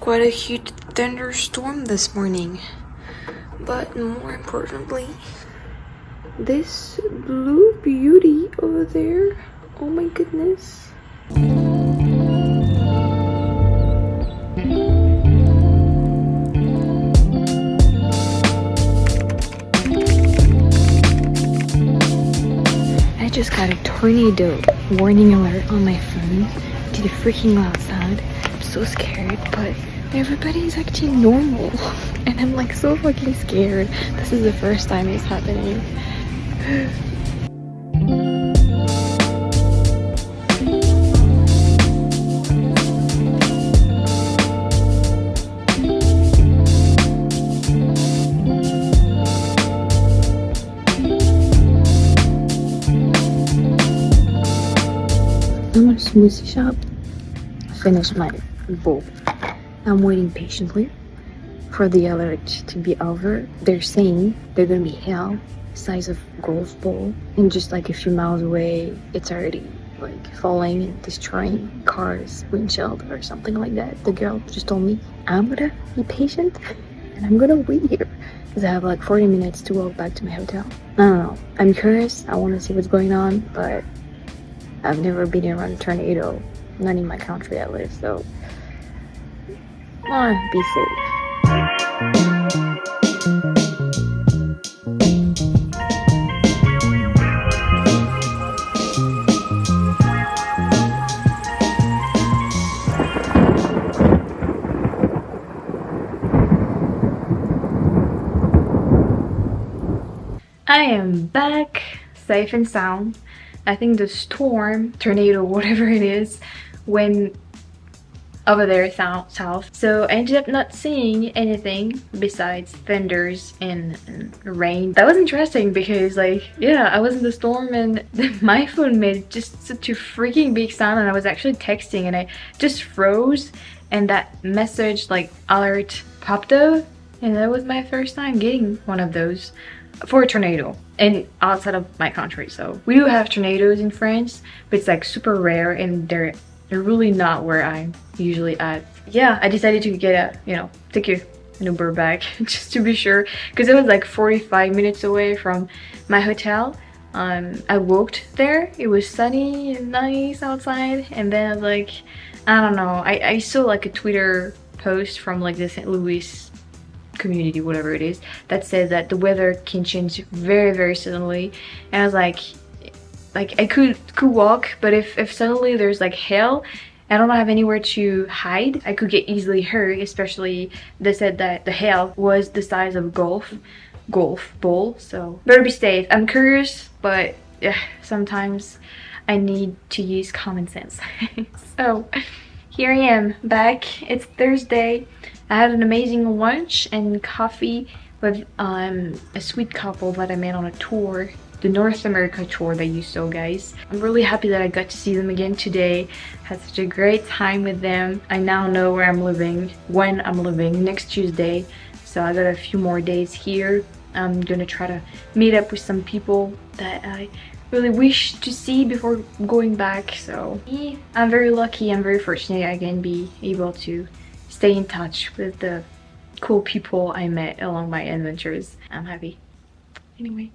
quite a huge thunderstorm this morning. But more importantly, this blue beauty over there, oh my goodness. I just got a tornado warning alert on my phone to the freaking outside. I'm so scared, but everybody's acting normal and I'm like so fucking scared. This is the first time it's happening. I'm at a smoothie shop. I finished my bowl. I'm waiting patiently for the alert to be over. They're saying they're gonna be hail size of golf ball, and just like a few miles away it's already like falling and destroying cars windshield or something like that. The girl just told me I'm gonna be patient and I'm gonna wait here because I have like 40 minutes to walk back to my hotel. I don't know, I'm curious, I want to see what's going on, but I've never been around a tornado, not in my country at least, so be safe. I am back, safe and sound. I think the storm, tornado, whatever it is, went over there south. So I ended up not seeing anything besides thunders and rain. That was interesting because like, yeah, I was in the storm and my phone made just such a freaking big sound, and I was actually texting and I just froze and that message like alert popped up, and that was my first time getting one of those for a tornado and outside of my country. So we do have tornadoes in France, but it's like super rare and they're really not where I'm usually at. Yeah, I decided to get take an Uber back just to be sure, because it was like 45 minutes away from my hotel. I walked there, it was sunny and nice outside, and then I was like, I don't know, I saw like a Twitter post from like the St. Louis community, whatever it is, that said that the weather can change very suddenly, and I was like I could walk, but if suddenly there's like hail, I don't have anywhere to hide, I could get easily hurt. Especially they said that the hail was the size of golf ball, so better be safe. I'm curious, but yeah, sometimes I need to use common sense. So here I am back. It's Thursday. I had an amazing lunch and coffee with a sweet couple that I met on a tour, the North America tour that you saw, guys. I'm really happy that I got to see them again today. Had such a great time with them. I now know where I'm living, when I'm living, next Tuesday. So I got a few more days here. I'm gonna try to meet up with some people that I really wish to see before going back. So I'm very lucky, I'm very fortunate I can be able to stay in touch with the cool people I met along my adventures. I'm happy. Anyway.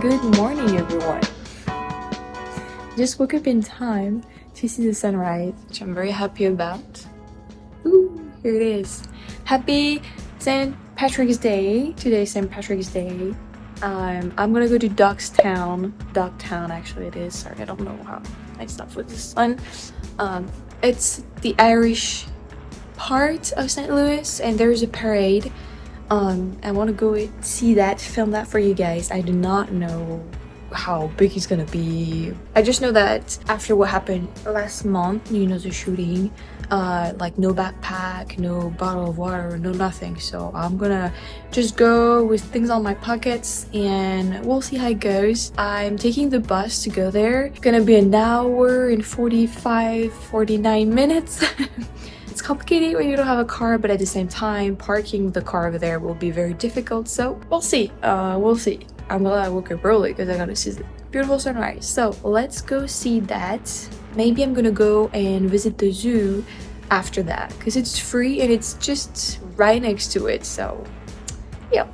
Good morning, everyone. Just woke up in time to see the sunrise, which I'm very happy about. Ooh, here it is. Happy St. Patrick's Day. Today's St. Patrick's Day. I'm gonna go to Dogtown actually it is. Sorry, I don't know how I stopped with the sun. It's the Irish part of St. Louis, and there's a parade. I want to go see that, film that for you guys. I do not know how big it's gonna be. I just know that after what happened last month, you know, the shooting, like no backpack, no bottle of water, no nothing. So I'm gonna just go with things on my pockets and we'll see how it goes. I'm taking the bus to go there. It's gonna be an hour and 49 minutes. It's complicated when you don't have a car, but at the same time, parking the car over there will be very difficult. So we'll see. We'll see. I'm glad I woke up early because I gotta see the beautiful sunrise. So let's go see that. Maybe I'm gonna go and visit the zoo after that because it's free and it's just right next to it. So yeah.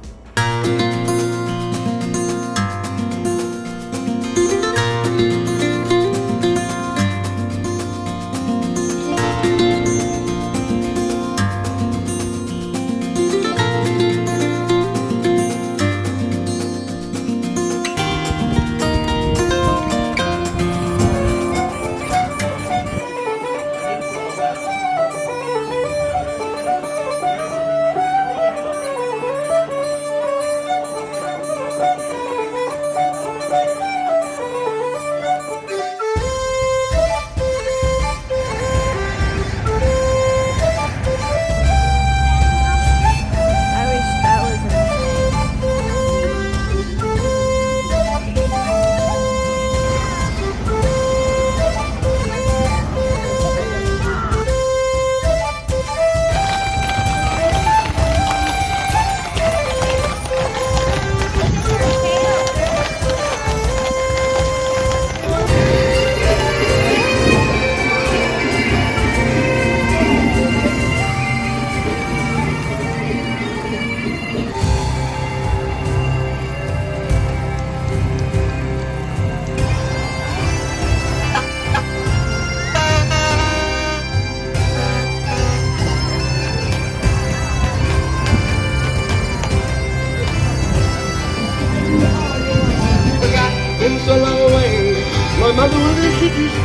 So long away, my mother will introduce me.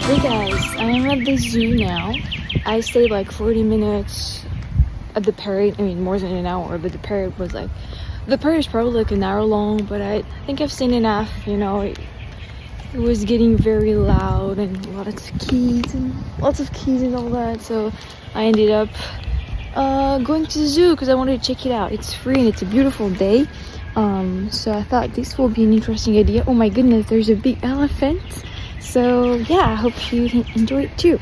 Hey guys, I am at the zoo now. I stayed like 40 minutes at the parade. I mean, more than an hour, but the parade was like, the parade is probably like an hour long, but I think I've seen enough, you know. It was getting very loud and lots of kids and all that, so I ended up going to the zoo because I wanted to check it out. It's free and it's a beautiful day, so I thought this will be an interesting idea. Oh my goodness, there's a big elephant. So yeah, I hope you enjoy it too.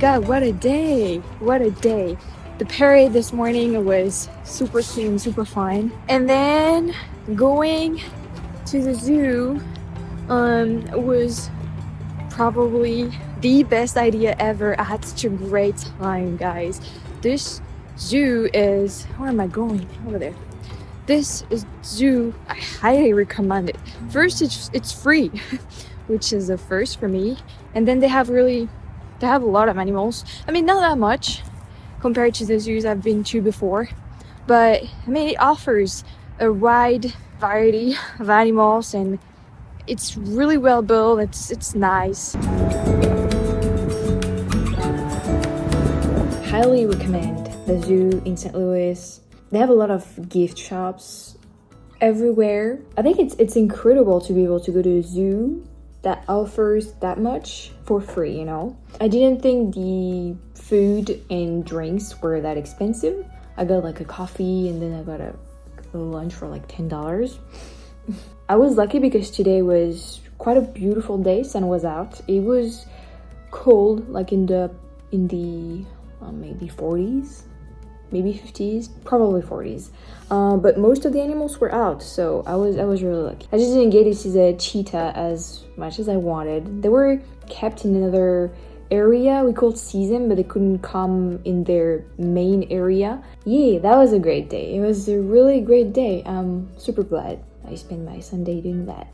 god, what a day! What a day! The parade this morning was super cute, super fun. And then going to the zoo was probably the best idea ever. I had such a great time, guys. This zoo is, where am I going? Over there. This is zoo, I highly recommend it. First, it's free, which is the first for me. And then they have a lot of animals. I mean, not that much compared to the zoos I've been to before, but I mean, it offers a wide variety of animals, and it's really well built. It's nice. Highly recommend the zoo in St. Louis. They have a lot of gift shops everywhere. I think it's incredible to be able to go to a zoo that offers that much for free, you know? I didn't think the food and drinks were that expensive. I got like a coffee and then I got a lunch for like $10. I was lucky because today was quite a beautiful day. Sun was out. It was cold, like in the maybe 40s, maybe 50s, probably 40s. But most of the animals were out, so I was really lucky. I just didn't get to see the cheetah as much as I wanted. They were kept in another area. We could see them, but they couldn't come in their main area. Yeah, that was a great day. It was a really great day. I'm super glad I spent my Sunday doing that.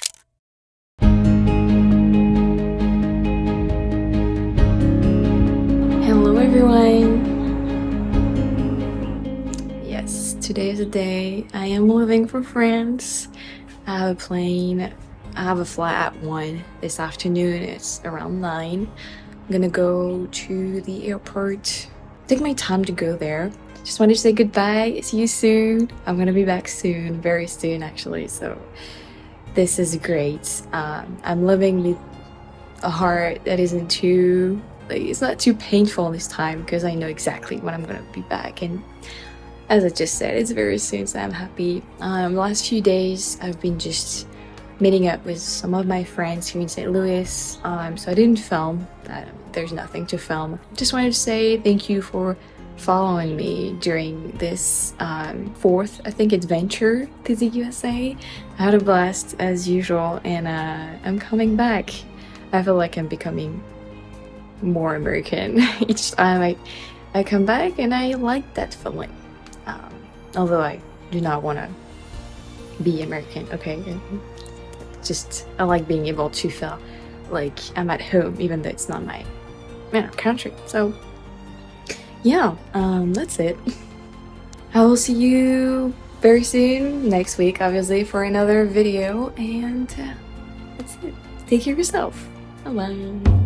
Hello everyone. Yes, today is the day. I am leaving for France. I have a plane. I have a flight at 1 this afternoon. It's around 9. I'm gonna go to the airport. Take my time to go there. Just wanted to say goodbye. See you soon. I'm gonna be back soon, very soon actually. So this is great. I'm living with a heart that isn't too, like, it's not too painful this time because I know exactly when I'm gonna be back. And as I just said, it's very soon, so I'm happy. The last few days I've been just meeting up with some of my friends here in St. Louis, so I didn't film. There's nothing to film. Just wanted to say thank you for following me during this fourth, I think, adventure to the USA. I had a blast as usual, and I'm coming back. I feel like I'm becoming more American each time I come back, and I like that feeling. Although I do not want to be American, okay? Just, I like being able to feel like I'm at home, even though it's not my country. So yeah, that's it. I will see you very soon, next week obviously, for another video, and that's it. Take care of yourself. Bye.